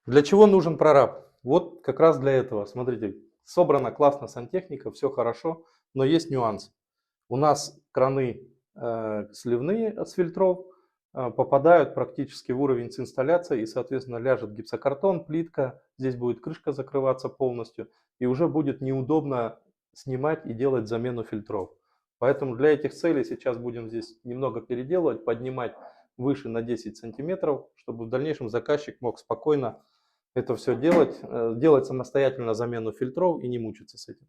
Для чего нужен прораб? Вот как раз для этого. Смотрите, собрана классно сантехника, все хорошо, но есть нюанс. У нас краны сливные с фильтров попадают практически в уровень с инсталляцией, и, соответственно, ляжет гипсокартон, плитка, здесь будет крышка закрываться полностью, и уже будет неудобно снимать и делать замену фильтров. Поэтому для этих целей сейчас будем здесь немного переделывать, поднимать выше на 10 сантиметров, чтобы в дальнейшем заказчик мог спокойно это все делать, делать самостоятельно замену фильтров и не мучиться с этим.